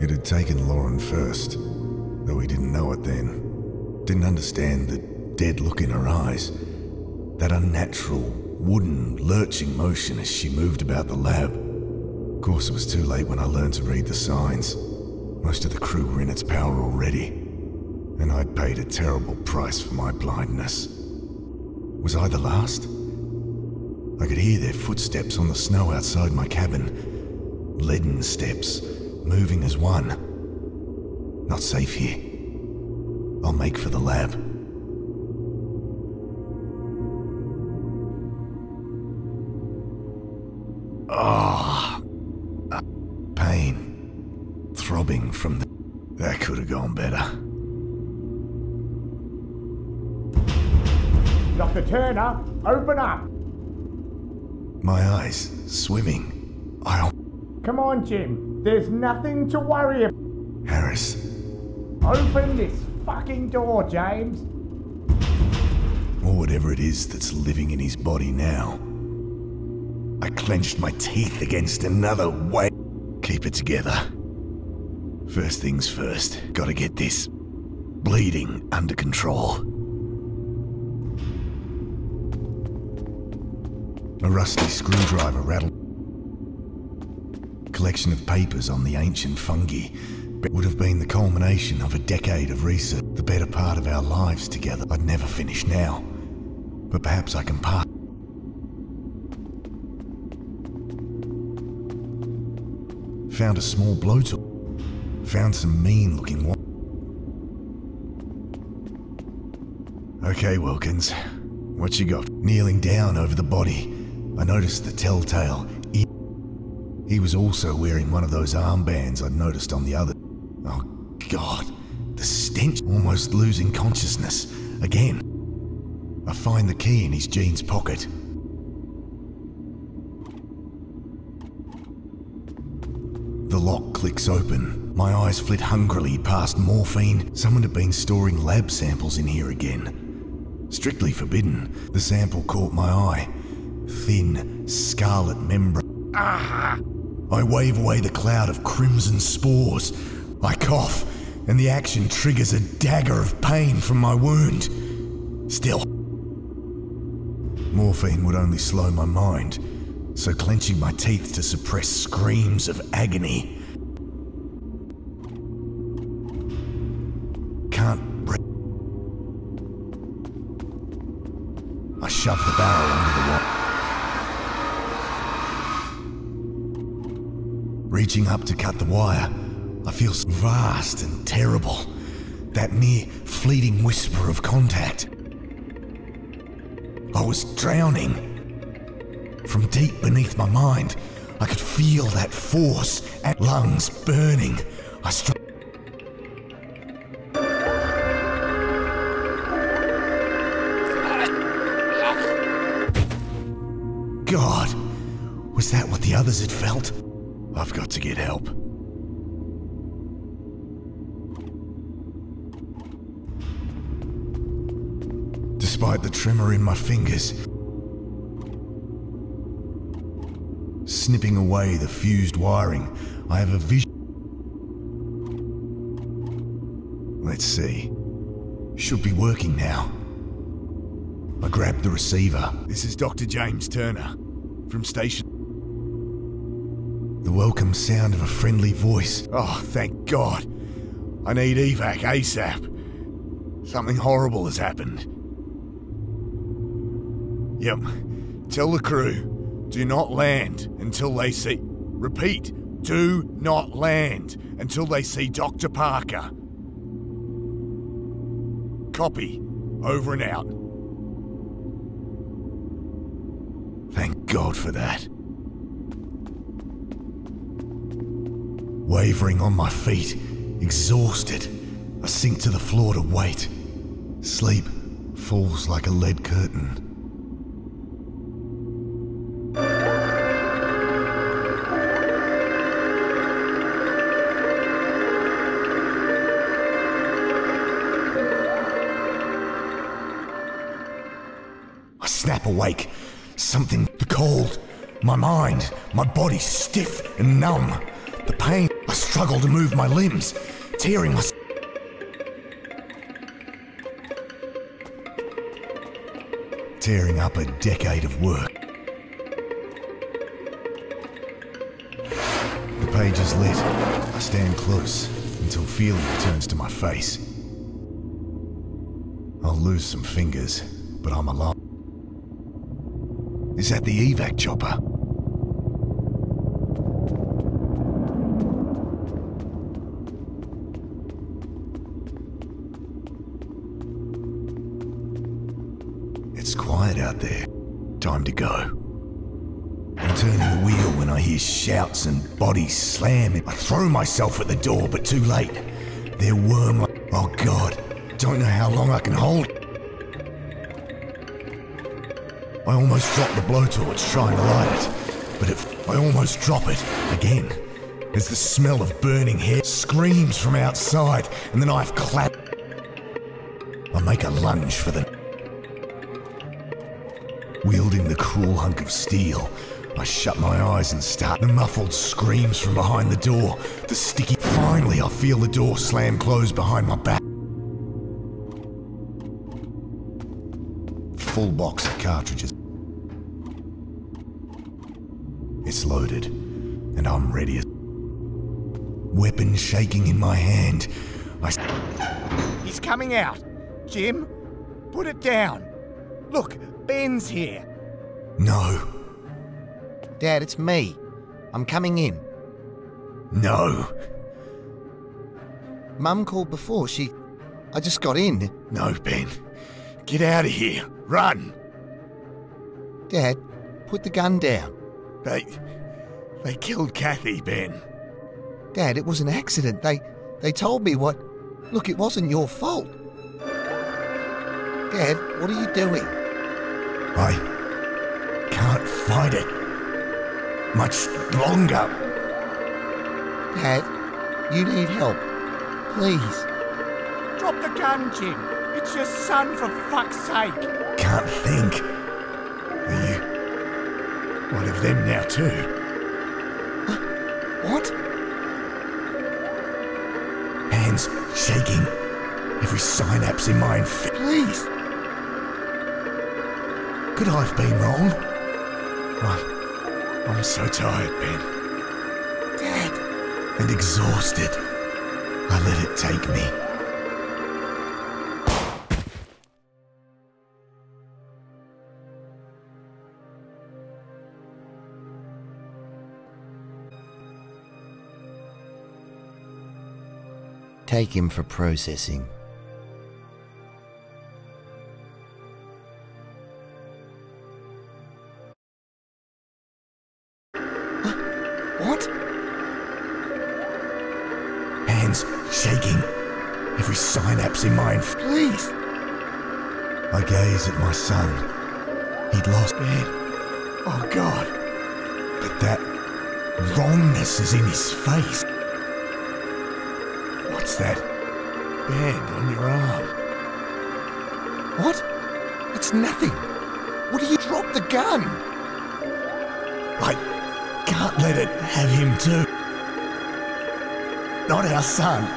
It had taken Lauren first, though he didn't know it then. Didn't understand the dead look in her eyes, that unnatural, wooden, lurching motion as she moved about the lab. Of course, it was too late when I learned to read the signs. Most of the crew were in its power already, and I'd paid a terrible price for my blindness. Was I the last? I could hear their footsteps on the snow outside my cabin. Leaden steps, moving as one. Not safe here. I'll make for the lab. Pain. Throbbing from the... That could have gone better. Dr. Turner, open up! My eyes swimming. Come on, Jim. There's nothing to worry about. Harris. Open this fucking door, James. Or whatever it is that's living in his body now. I clenched my teeth against another way. Keep it together. First things first, gotta get this bleeding under control. A rusty screwdriver rattled. Collection of papers on the ancient fungi would have been the culmination of a decade of research, the better part of our lives together. I'd never finish now, but perhaps I can pass. Found a small blowtorch. Found some mean-looking one. Okay, Wilkins, what you got? Kneeling down over the body, I noticed the telltale. He was also wearing one of those armbands I'd noticed on the other. Oh, God. The stench. Almost losing consciousness. Again. I find the key in his jeans pocket. The lock clicks open. My eyes flit hungrily past morphine. Someone had been storing lab samples in here again. Strictly forbidden. The sample caught my eye. Thin, scarlet membrane. Ah! I wave away the cloud of crimson spores. I cough, and the action triggers a dagger of pain from my wound. Still, morphine would only slow my mind, so clenching my teeth to suppress screams of agony. Can't breathe. I shove the barrel under the wall. Reaching up to cut the wire, I feel vast and terrible. That mere fleeting whisper of contact. I was drowning. From deep beneath my mind, I could feel that force at lungs burning. I struck. God, was that what the others had felt? I've got to get help. Despite the tremor in my fingers, snipping away the fused wiring, I have a vision. Let's see. Should be working now. I grabbed the receiver. This is Dr. James Turner, from station. The welcome sound of a friendly voice. Oh, thank God. I need evac ASAP. Something horrible has happened. Yep. Tell the crew, do not land until they see... Repeat, do not land until they see Dr. Parker. Copy. Over and out. Thank God for that. Wavering on my feet, exhausted, I sink to the floor to wait. Sleep falls like a lead curtain. I snap awake. Something cold. My mind, my body stiff and numb. The pain. I struggle to move my limbs, tearing my... tearing up a decade of work. The page is lit. I stand close until feeling returns to my face. I'll lose some fingers, but I'm alive. Is that the evac chopper? It's quiet out there. Time to go. I'm turning the wheel when I hear shouts and bodies slamming. I throw myself at the door, but too late. They're worm-like. Oh God, don't know how long I can hold. I almost drop the blowtorch trying to light it, but I almost drop it again. As the smell of burning hair screams from outside, and the knife claps. I make a lunge for the... Wielding the cruel hunk of steel, I shut my eyes and start. The muffled screams from behind the door, the sticky... Finally, I feel the door slam close behind my back. Full box of cartridges. It's loaded, and I'm ready. Weapon shaking in my hand. He's coming out. Jim, put it down. Look, Ben's here. No. Dad, it's me. I'm coming in. No. Mum called before. I just got in. No, Ben. Get out of here. Run. Dad, put the gun down. They killed Kathy, Ben. Dad, it was an accident. They told me what... Look, it wasn't your fault. Dad, what are you doing? I can't fight it much longer. Dad, you need help. Please. Drop the gun, Jim. It's your son, for fuck's sake. Can't think. Are you one of them now too? What? Hands shaking. Every synapse in my... Please. Could I have been wrong? I'm so tired, Ben. Dad. And exhausted. I let it take me. Take him for processing. What? Hands shaking. Every synapse in my... Please. I gaze at my son. He'd lost Ben. Oh God. But that wrongness is in his face. What's that band on your arm? What? It's nothing. What do you drop the gun? I can't let it have him too. Not our son.